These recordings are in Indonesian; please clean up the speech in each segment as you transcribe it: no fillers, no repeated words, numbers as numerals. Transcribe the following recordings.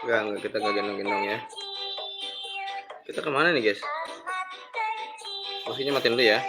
Enggak, kita nggak gendong-gendong ya. Kita kemana nih guys? Musiknya matiin dulu ya.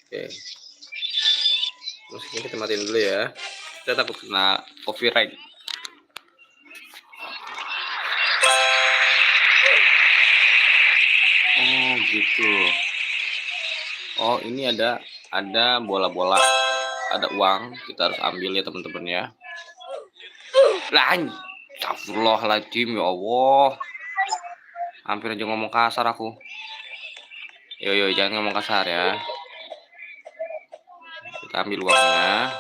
Oke, musiknya kita matiin dulu ya. Kita takut kena copyright. Oh gitu. Oh ini ada bola-bola, ada uang, kita harus ambil ya teman-teman ya. Lah, astagfirullahaladzim, ya Allah. Hampir aja ngomong kasar aku. Yo, jangan ngomong kasar ya. Kita ambil uangnya.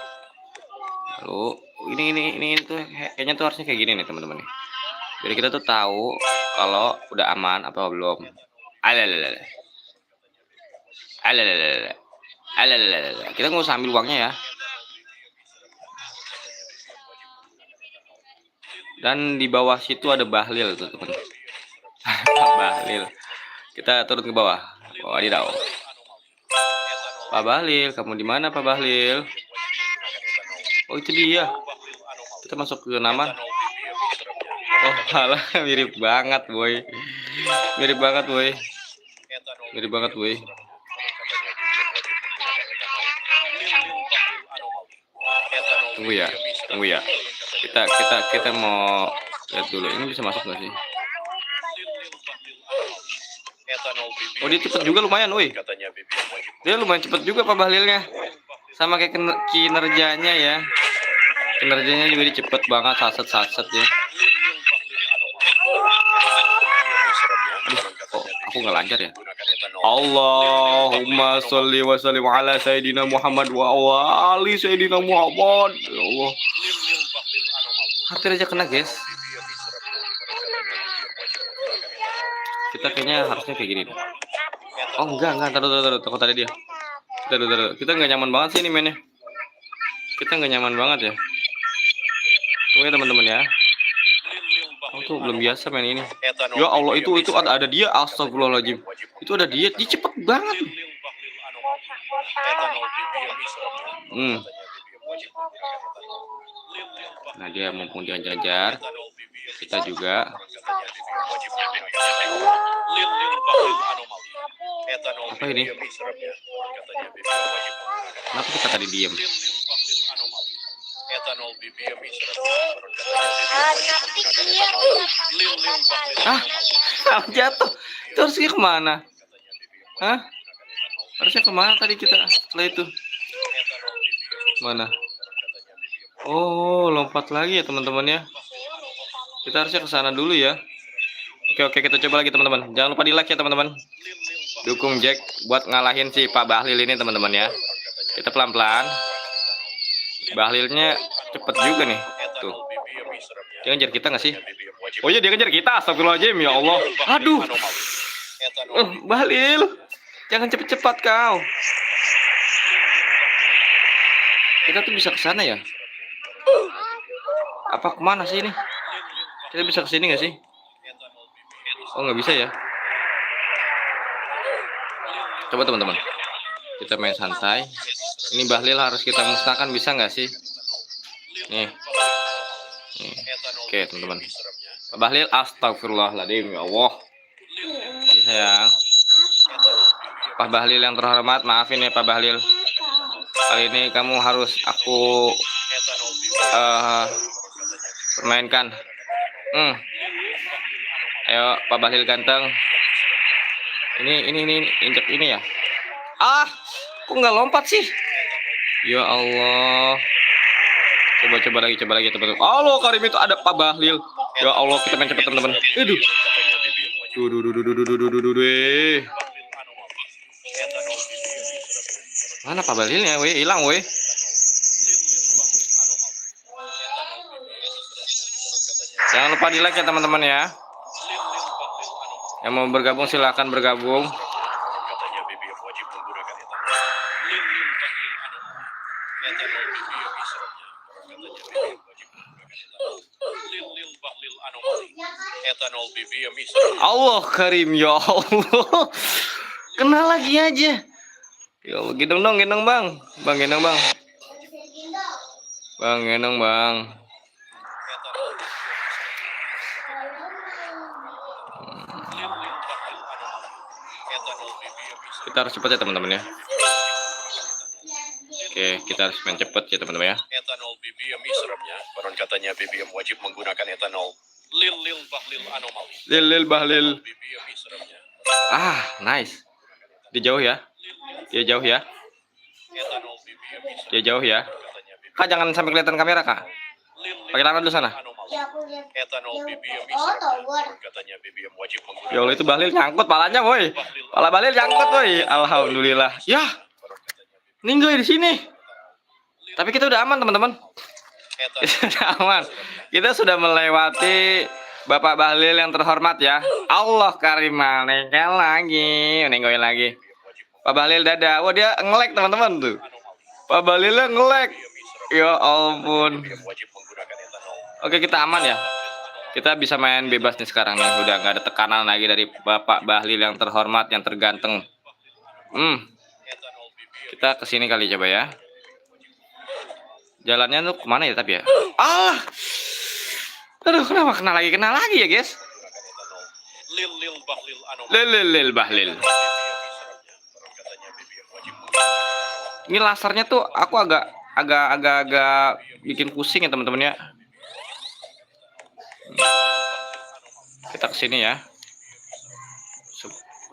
Lalu ini tuh kayaknya tuh harusnya kayak gini nih teman-teman nih. Jadi kita tuh tahu kalau udah aman apa belum. Alalala. Kita nggak usah ambil uangnya ya. Dan di bawah situ ada Bahlil tuh teman. Bahlil. Kita turun ke bawah. Wadidaw. Pak Bahlil, kamu di mana Pak Bahlil? Oh itu dia. Kita masuk ke nama. Oh malah mirip banget boy. Mirip banget boy. Tunggu ya. Kita mau lihat dulu. Ini bisa masuk nggak sih? Oh dia cepet juga lumayan, woi. Dia lumayan cepet juga Pak Bahlilnya. Sama kayak kinerjanya ya. Kinerjanya juga dia cepet banget, saset ya. Kok aku nggak lancar ya? Allahumma sholli wa sallim ala sayyidina Muhammad wa ali sayyidina Muhammad. Ya Allah. Hampir aja kena, guys. Kita kayaknya harusnya kayak gini. Oh enggak, taruh takut tadi dia. Kita nggak nyaman banget sih ini mainnya. Kita nggak nyaman banget ya. Oke teman-teman ya. Oh tuh belum biasa main ini. Ya Allah itu ada dia, astagfirullahaladzim. Itu ada dia cepet banget. Nah dia mumpung dia jajar, kita juga. Apa ini? Kenapa kita tadi diem? Jatuh. Itu harusnya kemana? Hah? Harusnya kemana tadi kita setelah itu? Mana? Oh, lompat lagi ya teman-teman ya. Kita harusnya ke sana dulu ya. Oke, kita coba lagi teman-teman. Jangan lupa di like ya teman-teman. Dukung Jack buat ngalahin si Pak Bahlil ini teman-teman ya. Kita pelan-pelan. Bahlilnya cepet juga nih. Tuh. Dia ngejar kita nggak sih? Oh iya dia ngejar kita. Astagfirullahaladzim ya Allah. Aduh. Bahlil. Jangan cepet-cepat kau. Kita tuh bisa ke sana ya? Apa kemana sih ini? Kita bisa ke sini nggak sih? Oh nggak bisa ya? Coba teman-teman. Kita main santai. Ini Bahlil harus kita musnahkan, bisa nggak sih? Nih. Oke teman-teman. Pak Bahlil, astagfirullahaladzim ya Allah. Oke, sayang. Pak Bahlil yang terhormat, maafin ya Pak Bahlil. Kali ini kamu harus aku permainkan. Ayo Pak Bahlil ganteng. Ini injek ini ya. Kok nggak lompat sih? Ya Allah. Coba lagi teman-teman. Halo Karim, itu ada Pak Bahlil. Ya Allah, kita main cepet teman-teman. Aduh. Mana Pak Bahlilnya? Weh, hilang weh. Jangan lupa di like ya teman-teman ya. Yang mau bergabung silahkan bergabung. Allah Karim, ya Allah. Kena lagi aja. Ya Allah, gendong dong bang. Gendong bang. kita harus cepat ya teman-teman ya. Oke, kita harus main cepat ya teman-teman ya. Etanol BBM serapnya. Konon katanya BBM wajib menggunakan etanol. Lil bahlil anomali. Lil bahlil. BBM serapnya. Ah, nice. Dia jauh ya. Dia jauh ya. Etanol BBM Dia jauh ya. Kak, jangan sampai kelihatan kamera, Kak. Pakai tangan dulu sana. Etanol BBM katanya BBM wajib menggunakan. Ya Allah, itu bahlil nyangkut palanya, boy. Pala bahlil nyangkut, boy. Alhamdulillah. Ya. Ninggoy di sini. Tapi kita udah aman, teman-teman. Kita udah aman. Kita sudah melewati Bapak Bahlil yang terhormat ya. Allah karim, nengkel lagi, nenggoy lagi. Pak Bahlil dadah. Wah, dia ngelek teman-teman tuh. Pak Bahlilnya ngelek. Ya ampun. Oke, kita aman ya. Kita bisa main bebas nih sekarang nih. Udah nggak ada tekanan lagi dari Bapak Bahlil yang terhormat, yang terganteng. Kita kesini kali coba ya. Jalannya tuh kemana ya tapi ya? Ah, aduh, kenapa kena lagi ya guys? Lil bahlil. Ini lasernya tuh aku agak bikin pusing ya teman-teman ya. Kita kesini ya.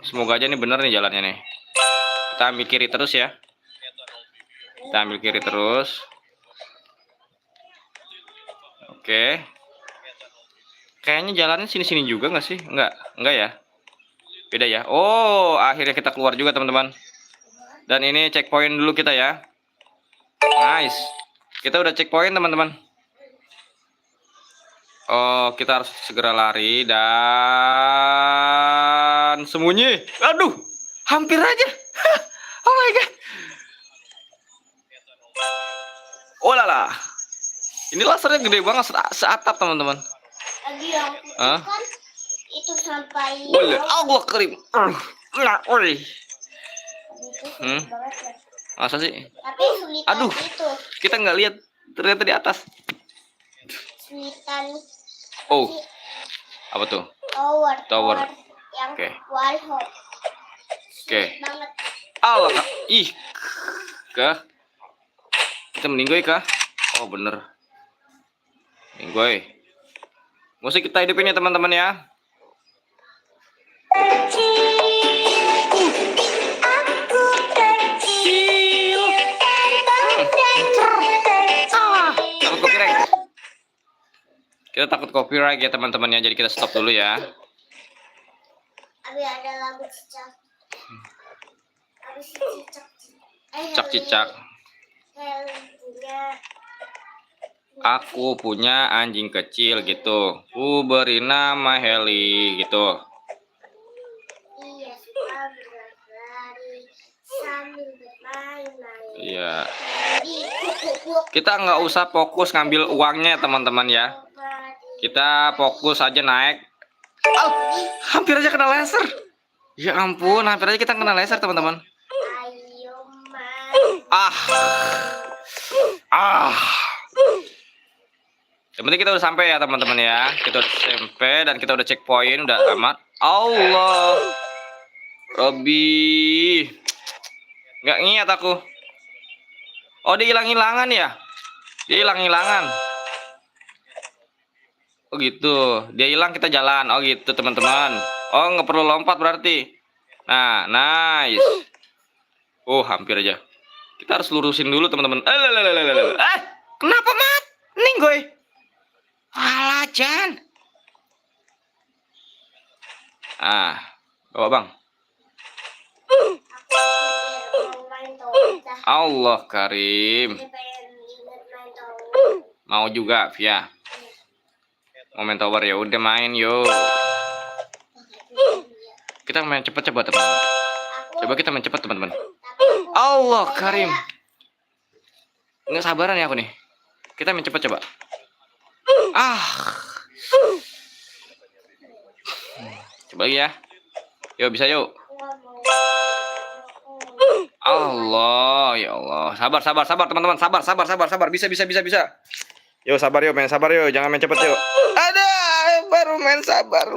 Semoga aja nih bener nih jalannya nih. Kita ambil kiri terus ya. Kita ambil kiri terus. Oke. Kayaknya jalannya sini-sini juga nggak sih? Enggak ya. Beda ya. Oh, akhirnya kita keluar juga teman-teman. Dan ini checkpoint dulu kita ya. Nice. Kita udah checkpoint teman-teman. Oh, kita harus segera lari dan sembunyi. Aduh, hampir aja. Oh my god. Oh lala. Ini lasernya gede banget seatap teman-teman. Kan itu sampai. Boleh. Allah karim. Nah, oi. Masa sih? Tapi sulitan. Aduh. Itu. Kita nggak lihat ternyata di atas. Sulitan. Oh. Apa tuh? Tower. Yang Oke. wallhop. Oke. Banget. Allah. Ih. Kah? Kita meninggoy kah? Oh bener. Meninggoy. Musik kita hidupin ya teman-teman ya. Takut copyright. Kita takut copyright ya teman-teman ya. Jadi kita stop dulu ya. Abi ada lagu cicak. Abi cicak. Cicak. Aku punya anjing kecil gitu. Ku beri nama Heli gitu. Iya, suka berlari sambil bermain-main. Iya. Kita nggak usah fokus ngambil uangnya teman-teman ya. Kita fokus aja naik. Hampir aja kena laser. Ya ampun, hampir aja kita kena laser teman-teman. Ayo main. Yang penting kita udah sampai ya teman-teman ya. Kita udah sampai dan kita udah checkpoint, udah amat. Allah, Robby, nggak ngiat aku. Oh, dia hilang-hilangan ya? Dia hilang-hilangan. Oh gitu, dia hilang kita jalan. Oh gitu teman-teman. Oh, nggak perlu lompat berarti. Nah, nice. Oh, hampir aja. Kita harus lurusin dulu teman-teman. Kenapa mat? Ninggoy. Alah, Jan. Bawa bang. Allah karim. Mau juga, Via. Mau main tower ya, udah main yo. Kita main cepet coba teman-teman. Coba kita main cepet teman-teman. Allah karim. Nggak sabaran ya aku nih. Kita main cepet coba. Coba lagi ya. Yuk bisa yuk. Allah, ya Allah. Sabar teman-teman. Sabar. Bisa. Yuk sabar yuk, main sabar yuk. Jangan main cepet yuk. Ada baru main sabar.